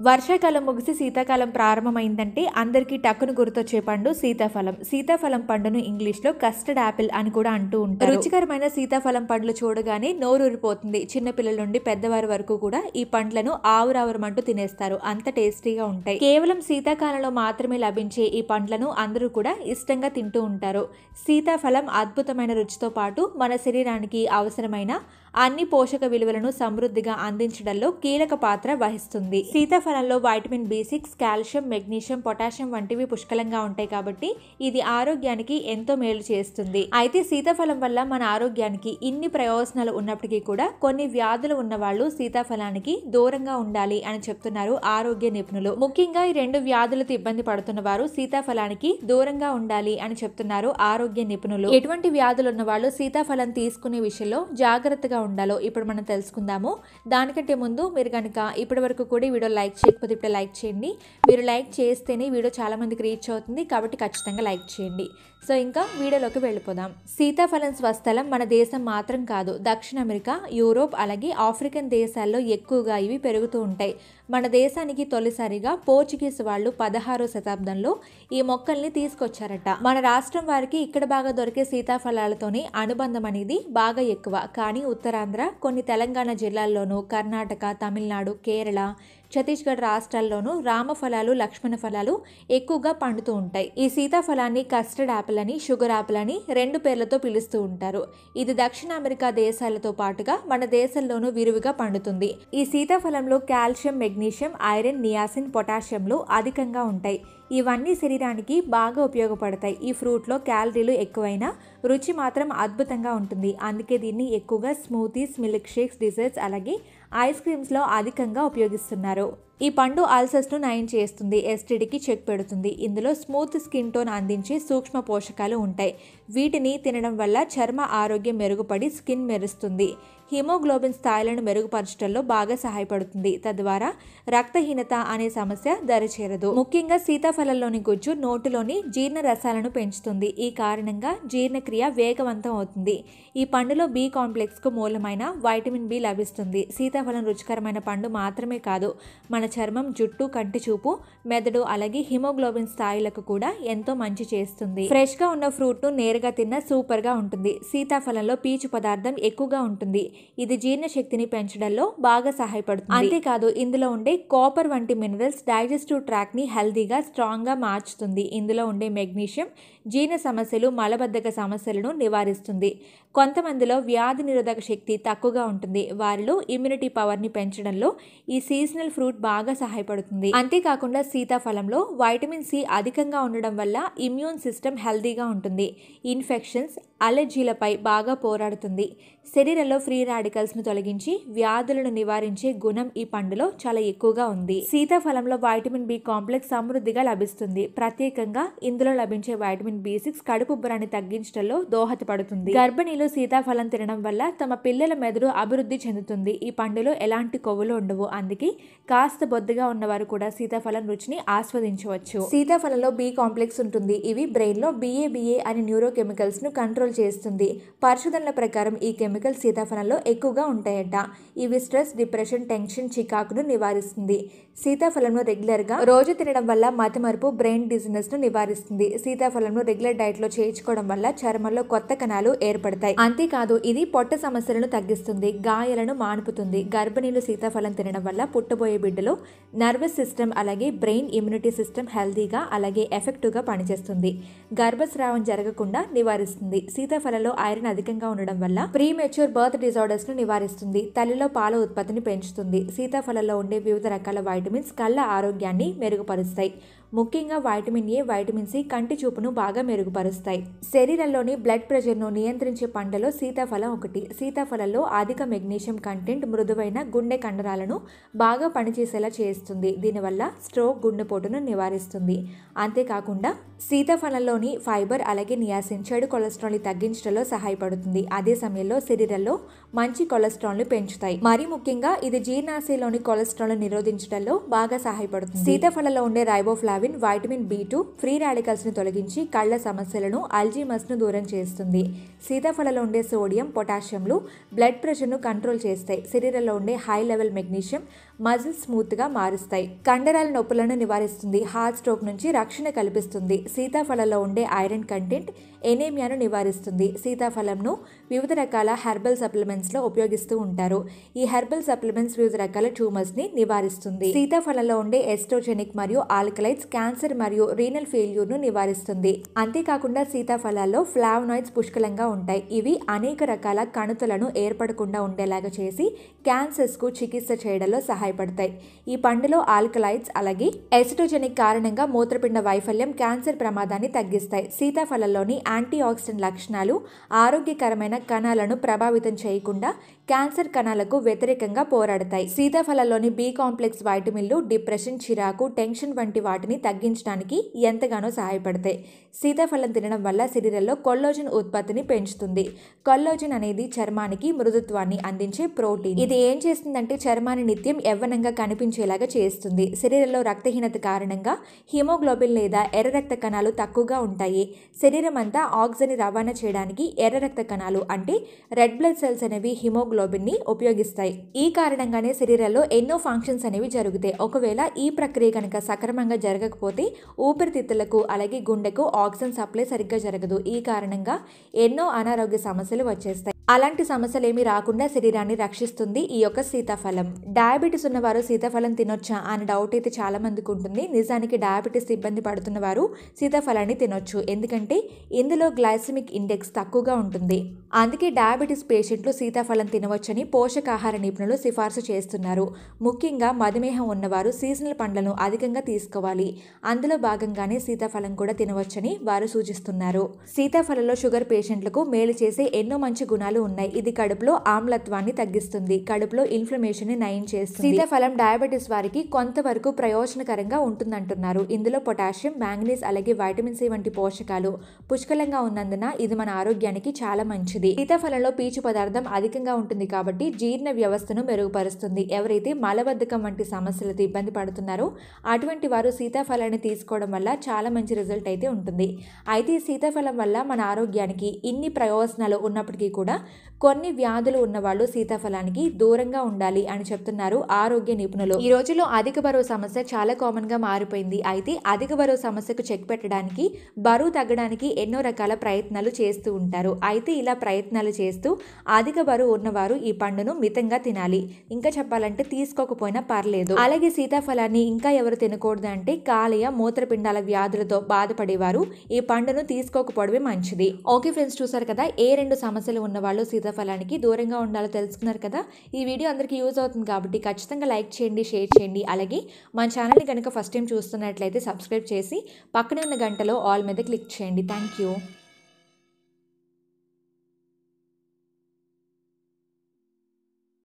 వర్షాకాలం ముగిసి శీతాకాలం ప్రారంభమైందంటే అందరికీ టక్కును గుర్తొచ్చే పండు సీతాఫలం. సీతాఫలం పండును ఇంగ్లీష్లో కస్టర్డ్ యాపిల్ అని కూడా అంటూ ఉంటారు. రుచికరమైన సీతాఫలం పండ్లు చూడగానే నోరూరిపోతుంది. చిన్నపిల్లల నుండి పెద్దవారి వరకు కూడా ఈ పండ్లను ఆవురావురమంటూ తినేస్తారు. అంత టేస్టీగా ఉంటాయి. కేవలం శీతాకాలంలో మాత్రమే లభించే ఈ పండ్లను అందరూ కూడా ఇష్టంగా తింటూ ఉంటారు. సీతాఫలం అద్భుతమైన రుచితో పాటు మన శరీరానికి అవసరమైన అన్ని పోషక విలువలను సమృద్ధిగా అందించడంలో కీలక పాత్ర వహిస్తుంది. సీతాఫలంలో vitamin B6, calcium, magnesium, potassium వంటివి పుష్కలంగా ఉంటాయి కాబట్టి ఇది ఆరోగ్యానికి ఎంతో మేలు చేస్తుంది. అయితే సీతాఫలం వల్ల మన ఆరోగ్యానికి ఇన్ని ప్రయోజనాలు ఉన్నప్పటికీ కూడా కొన్ని వ్యాధులు ఉన్న వాళ్ళు సీతాఫలానికి దూరంగా ఉండాలి అని చెప్తున్నారు ఆరోగ్య నిపుణులు. ముఖ్యంగా ఈ 2 వ్యాధులతో ఇబ్బంది పడుతున్న వారు సీతాఫలానికి దూరంగా ఉండాలి అని చెప్తున్నారు ఆరోగ్య నిపుణులు. ఎటువంటి వ్యాధులు ఉన్న వాళ్ళు సీతాఫలం తీసుకునే విషయంలో జాగ్రత్తగా ఉండాలో ఇప్పుడు మనం తెలుసుకుందాము. దానికంటే ముందు మీరు కనుక ఇప్పటి వరకు కూడా ఈ వీడియో లైక్ చేయకపోతే ఇప్పుడు లైక్ చేయండి. మీరు లైక్ చేస్తేనే వీడియో చాలా మందికి రీచ్ అవుతుంది కాబట్టి ఖచ్చితంగా లైక్ చేయండి. సో ఇంకా వీడియోలోకి వెళ్ళిపోదాం. సీతాఫలం స్వస్థలం మన దేశం మాత్రం కాదు, దక్షిణ అమెరికా, యూరోప్ అలాగే ఆఫ్రికన్ దేశాల్లో ఎక్కువగా ఇవి పెరుగుతూ ఉంటాయి. మన దేశానికి తొలిసారిగా పోర్చుగీస్ వాళ్ళు 16వ శతాబ్దంలో ఈ మొక్కల్ని తీసుకొచ్చారట. మన రాష్ట్రం వారికి ఇక్కడ బాగా దొరికే సీతాఫలాలతోనే అనుబంధం అనేది బాగా ఎక్కువ. కానీ ఉత్తరాంధ్ర, కొన్ని తెలంగాణ జిల్లాల్లోనూ, కర్ణాటక, తమిళనాడు, కేరళ, ఛత్తీస్గఢ్ రాష్ట్రాల్లోనూ రామఫలాలు, లక్ష్మణ ఫలాలు ఎక్కువగా పండుతూ ఉంటాయి. ఈ సీతాఫలాన్ని కస్టర్డ్ యాపిల్ అని, షుగర్ యాపిల్ అని 2 పేర్లతో పిలుస్తూ ఉంటారు. ఇది దక్షిణ అమెరికా దేశాలతో పాటుగా మన దేశంలోనూ విరివిగా పండుతుంది. ఈ సీతాఫలంలో కాల్షియం, మెగ్నీషియం, ఐరన్, నియాసిన్, పొటాషియంలు అధికంగా ఉంటాయి. ఇవన్నీ శరీరానికి బాగా ఉపయోగపడతాయి. ఈ ఫ్రూట్లో క్యాలరీలు ఎక్కువైనా రుచి మాత్రం అద్భుతంగా ఉంటుంది. అందుకే దీన్ని ఎక్కువగా స్మూతీస్, మిల్క్ షేక్స్, డిజర్ట్స్ అలాగే ఐస్ క్రీమ్స్లో అధికంగా ఉపయోగిస్తున్నారు. ఈ పండు అల్సర్స్ను నయం చేస్తుంది, ఎస్టిడికి చెక్ పెడుతుంది. ఇందులో స్మూత్ స్కిన్ టోన్ అందించే సూక్ష్మ పోషకాలు ఉంటాయి. వీటిని తినడం వల్ల చర్మ ఆరోగ్యం మెరుగుపడి స్కిన్ మెరుస్తుంది. హిమోగ్లోబిన్ స్థాయిలను మెరుగుపరచడంలో బాగా సహాయపడుతుంది. తద్వారా రక్తహీనత అనే సమస్య దరిచేరదు. ముఖ్యంగా సీతాఫలంలోని గుజ్జు నోటిలోని జీర్ణ రసాలను పెంచుతుంది. ఈ కారణంగా జీర్ణక్రియ వేగవంతం అవుతుంది. ఈ పండులో B కాంప్లెక్స్కు మూలమైన వైటమిన్ B లభిస్తుంది. సీతాఫలం రుచికరమైన పండు మాత్రమే కాదు, మన చర్మం, జుట్టు, కంటి చూపు, మెదడు అలాగే హిమోగ్లోబిన్ స్థాయిలకు కూడా ఎంతో మంచి చేస్తుంది. ఫ్రెష్ గా ఉన్న ఫ్రూట్ ను నేరుగా తిన్నా సూపర్ గా ఉంటుంది. సీతాఫలంలో పీచు పదార్థం ఎక్కువగా ఉంటుంది. ఇది జీర్ణశక్తిని పెంచడంలో బాగా సహాయపడుతుంది. అంతేకాదు ఇందులో ఉండే కాపర్ వంటి మినరల్స్ డైజెస్టివ్ ట్రాక్ట్ ని హెల్దీగా, స్ట్రాంగ్ గా మార్చుతుంది. ఇందులో ఉండే మెగ్నీషియం జీర్ణ సమస్యలు, మలబద్ధక సమస్యలను నివారిస్తుంది. కొంతమందిలో వ్యాధి నిరోధక శక్తి తక్కువగా ఉంటుంది. వారిలో ఇమ్యూనిటీ పవర్ ని పెంచడంలో ఈ సీజనల్ ఫ్రూట్ బాగా సహాయపడుతుంది. అంతేకాకుండా సీతాఫలంలో వైటమిన్ C అధికంగా ఉండడం వల్ల ఇమ్యూన్ సిస్టమ్ హెల్దీగా ఉంటుంది. ఇన్ఫెక్షన్స్, అలర్జీలపై బాగా పోరాడుతుంది. శరీరంలో ఫ్రీ రాడికల్స్ ను తొలగించి వ్యాధులను నివారించే గుణం ఈ పండులో చాలా ఎక్కువగా ఉంది. సీతాఫలంలో వైటమిన్ B కాంప్లెక్స్ సమృద్ధిగా లభిస్తుంది. ప్రత్యేకంగా ఇందులో లభించే వైటమిన్ B6 కడుపుబ్బరాన్ని తగ్గించడంలో దోహదపడుతుంది. గర్భిణీలు సీతాఫలం తినడం వల్ల తమ పిల్లల మెదడు అభివృద్ధి చెందుతుంది. ఈ పండులో ఎలాంటి కొవ్వులు ఉండవు. అందుకే కాస్త బొద్దుగా ఉన్నవారు కూడా సీతాఫలం రుచిని ఆస్వాదించవచ్చు. సీతాఫలంలో B కాంప్లెక్స్ ఉంటుంది. ఇవి బ్రెయిన్ లో BA అనే న్యూరో కెమికల్స్ ను కంట్రోల్ చేస్తుంది. పరిశోధనల ప్రకారం ఈ కెమికల్స్ సీతాఫలంలో ఎక్కువగా ఉంటాయట. ఇవి స్ట్రెస్, డిప్రెషన్, టెన్షన్, చికాకును నివారిస్తుంది. సీతాఫలంను రెగ్యులర్ గా రోజు తినడం వల్ల మతిమరుపు, బ్రెయిన్ డిజినెస్ ను నివారిస్తుంది. సీతాఫలంను రెగ్యులర్ డైట్ లో చేర్చుకోవడం వల్ల చర్మంలో కొత్త కణాలు ఏర్పడతాయి. అంతేకాదు ఇది పొట్ట సమస్యలను తగ్గిస్తుంది, గాయాలను మానుపుతుంది. గర్భిణీలు సీతాఫలం తినడం వల్ల పుట్టబోయే బిడ్డలో నర్వస్ సిస్టమ్ అలాగే బ్రెయిన్, ఇమ్యూనిటీ సిస్టమ్ హెల్దీగా అలాగే ఎఫెక్టివ్ గా పనిచేస్తుంది. గర్భస్రావం జరగకుండా నివారిస్తుంది. సీతాఫలంలో ఐరన్ అధికంగా ఉండడం వల్ల ప్రీమెచ్యూర్ బర్త్ డిజార్డర్స్ ను నివారిస్తుంది. తల్లిలో పాల ఉత్పత్తిని పెంచుతుంది. సీతాఫలంలో ఉండే వివిధ రకాల వైటమిన్స్ కళ్ళ ఆరోగ్యాన్ని మెరుగుపరుస్తాయి. ముఖ్యంగా వైటమిన్ A, వైటమిన్ C కంటి చూపును బాగా మెరుగుపరుస్తాయి. శరీరంలోని బ్లడ్ ప్రెషర్ ను నియంత్రించే పంటలో సీతాఫలం ఒకటి. సీతాఫలంలో అధిక మెగ్నీషియం కంటెంట్ మృదువైన గుండె కండరాలను బాగా పనిచేసేలా చేస్తుంది. దీనివల్ల స్ట్రోక్, గుండెపోటును నివారిస్తుంది. అంతేకాకుండా సీతాఫలంలోని ఫైబర్ అలాగే నియాసిన్ చెడు కొలెస్ట్రాల్ ని తగ్గించడంలో సహాయపడుతుంది. అదే సమయంలో శరీరంలో మంచి కొలెస్ట్రాల్ ను పెంచుతాయి. మరి ముఖ్యంగా ఇది జీర్ణాశయంలోని కొలెస్ట్రాల్ ను నిరోధించడంలో బాగా సహాయపడుతుంది. సీతాఫలంలో ఉండే riboflavin riboflavin, vitamin B2 free రాడికల్స్ని తొలగించి కళ్ళ సమస్యలను, అల్జీమర్స్ను దూరం చేస్తుంది. సీతాఫలంలో ఉండే సోడియం, పొటాషియంలు బ్లడ్ ప్రెషర్ను కంట్రోల్ చేస్తాయి. శరీరంలో ఉండే హై లెవెల్ మెగ్నీషియం మజిల్స్ స్మూత్గా మారుస్తాయి. కండరాల నొప్పులను నివారిస్తుంది. హార్ట్ స్ట్రోక్ నుంచి రక్షణ కల్పిస్తుంది. సీతాఫలంలో ఉండే ఐరన్ కంటెంట్ ఎనీమియాను నివారిస్తుంది. సీతాఫలంను వివిధ రకాల హెర్బల్ సప్లిమెంట్స్లో ఉపయోగిస్తూ ఉంటారు. ఈ హెర్బల్ సప్లిమెంట్స్ వివిధ రకాల ట్యూమర్స్ని నివారిస్తుంది. సీతాఫలంలో ఉండే ఎస్ట్రోజెనిక్ మరియు ఆల్కలైడ్స్ క్యాన్సర్ మరియు రీనల్ ఫెయిల్యూర్ను నివారిస్తుంది. అంతేకాకుండా సీతాఫలాల్లో ఫ్లావనాయిడ్స్ పుష్కలంగా ఉంటాయి. ఇవి అనేక రకాల కణుతులను ఏర్పడకుండా ఉండేలాగా చేసి క్యాన్సర్స్కు చికిత్స చేయడంలో సహాయపడతాయి. ఈ పండులో ఆల్కలైడ్స్ అలాగే ఎస్ట్రోజెనిక్ కారణంగా మూత్రపిండ వైఫల్యం, క్యాన్సర్ ప్రమాదాన్ని తగ్గిస్తాయి. సీతాఫలంలోని యాంటీ ఆక్సిడెంట్ లక్షణాలు ఆరోగ్యకరమైన కణాలను ప్రభావితం చేయకుండా క్యాన్సర్ కణాలకు వ్యతిరేకంగా పోరాడతాయి. సీతాఫలంలోని B కాంప్లెక్స్ వైటమిన్లు డిప్రెషన్, చిరాకు, టెన్షన్ వంటి వాటిని తగ్గించడానికి ఎంతగానో సహాయపడతాయి. సీతాఫలం తినడం వల్ల శరీరంలో కొల్లాజెన్ ఉత్పత్తిని పెంచుతుంది. కొల్లాజెన్ అనేది చర్మానికి మృదుత్వాన్ని అందించే ప్రోటీన్. ఇది ఏం చేస్తుందంటే చర్మాన్ని నిత్యం యవ్వనంగా కనిపించేలాగా చేస్తుంది. శరీరంలో రక్తహీనత కారణంగా హిమోగ్లోబిన్ లేదా ఎర్ర రక్త కణాలు తక్కువగా ఉంటాయి. శరీరం అంతా ఆక్సిజన్ రవాణా చేయడానికి ఎర్ర రక్త కణాలు అంటే రెడ్ బ్లడ్ సెల్స్ అనేవి హిమోగ్లోబిన్ ని ఉపయోగిస్తాయి. ఈ కారణంగానే శరీరంలో ఎన్నో ఫంక్షన్స్ అనేవి జరుగుతాయి. ఒకవేళ ఈ ప్రక్రియ కనుక సక్రమంగా జరగకపోతే ఊపిరితిత్తులకు అలాగే గుండెకు ఆక్సిజన్ సప్లై సరిగ్గా జరగదు. ఈ కారణంగా ఎన్నో అనారోగ్య సమస్యలు వచ్చేస్తాయి. అలాంటి సమస్యలు ఏమీ రాకుండా శరీరాన్ని రక్షిస్తుంది ఈ యొక్క సీతాఫలం. డయాబెటీస్ ఉన్నవారు సీతాఫలం తినొచ్చా అని డౌట్ అయితే చాలా మందికి ఉంటుంది. నిజానికి డయాబెటీస్ ఇబ్బంది పడుతున్న వారు సీతాఫలాన్ని తినొచ్చు. ఎందుకంటే ఇందులో గ్లైసెమిక్ ఇండెక్స్ తక్కువగా ఉంటుంది. అందుకే డయాబెటీస్ పేషెంట్లు సీతాఫలం తినవచ్చని పోషకాహార నిపుణులు సిఫార్సు చేస్తున్నారు. ముఖ్యంగా మధుమేహం ఉన్నవారు సీజనల్ పండ్లను అధికంగా తీసుకోవాలి. అందులో భాగంగానే సీతాఫలం కూడా తినవచ్చని వారు సూచిస్తున్నారు. సీతాఫలంలో షుగర్ పేషెంట్లకు మేలు చేసే ఎన్నో మంచి గుణాలు ఉన్నాయి. ఇది కడుపులో ఆమ్లత్వాన్ని తగ్గిస్తుంది. కడుపులో ఇన్ఫ్లమేషన్ ని నయం చేస్తుంది. సీతాఫలం డయాబెటీస్ వారికి కొంతవరకు ప్రయోజనకరంగా ఉంటుందంటున్నారు. ఇందులో పొటాషియం, మ్యాంగనీస్ అలాగే వైటమిన్ సి వంటి పోషకాలు పుష్కలంగా ఉన్నందున ఇది మన ఆరోగ్యానికి చాలా మంచిది. సీతాఫలంలో పీచు పదార్థం అధికంగా ఉంటుంది కాబట్టి జీర్ణ వ్యవస్థను మెరుగుపరుస్తుంది. ఎవరైతే మలబద్ధకం వంటి సమస్యలతో ఇబ్బంది పడుతున్నారో అటువంటి వారు సీతాఫలాన్ని తీసుకోవడం వల్ల చాలా మంచి రిజల్ట్ అయితే ఉంటుంది. అయితే సీతాఫలం వల్ల మన ఆరోగ్యానికి ఇన్ని ప్రయోజనాలు ఉన్నప్పటికీ కూడా కొన్ని వ్యాధులు ఉన్నవాళ్ళు సీతాఫలానికి దూరంగా ఉండాలి అని చెప్తున్నారు ఆరోగ్య నిపుణులు. ఈ రోజుల్లో అధిక బరువు సమస్య చాలా కామన్ గా మారిపోయింది. అయితే అధిక బరువు సమస్యకు చెక్ పెట్టడానికి, బరువు తగ్గడానికి ఎన్నో రకాల ప్రయత్నాలు చేస్తూ ఉంటారు. అయితే ఇలా ప్రయత్నాలు చేస్తూ అధిక బరువు ఉన్నవారు ఈ పండును మితంగా తినాలి. ఇంకా చెప్పాలంటే తీసుకోకపోయినా పర్లేదు. అలాగే సీతాఫలాన్ని ఇంకా ఎవరు తినకూడదు అంటే కాలేయ, మూత్రపిండాల వ్యాధులతో బాధపడేవారు ఈ పండును తీసుకోకపోవడమే మంచిది. ఓకే ఫ్రెండ్స్, చూసారు కదా ఏ రెండు సమస్యలు ఉన్న వాళ్ళు సీతాఫలానికి దూరంగా ఉండాలో తెలుసుకున్నారు కదా. ఈ వీడియో అందరికీ యూజ్ అవుతుంది కాబట్టి ఖచ్చితంగా లైక్ చేయండి, షేర్ చేయండి. అలాగే మన ఛానల్ని కనుక ఫస్ట్ టైం చూస్తున్నట్లయితే సబ్స్క్రైబ్ చేసి పక్కనే ఉన్న గంటలో ఆల్ మీద క్లిక్ చేయండి. Thank you.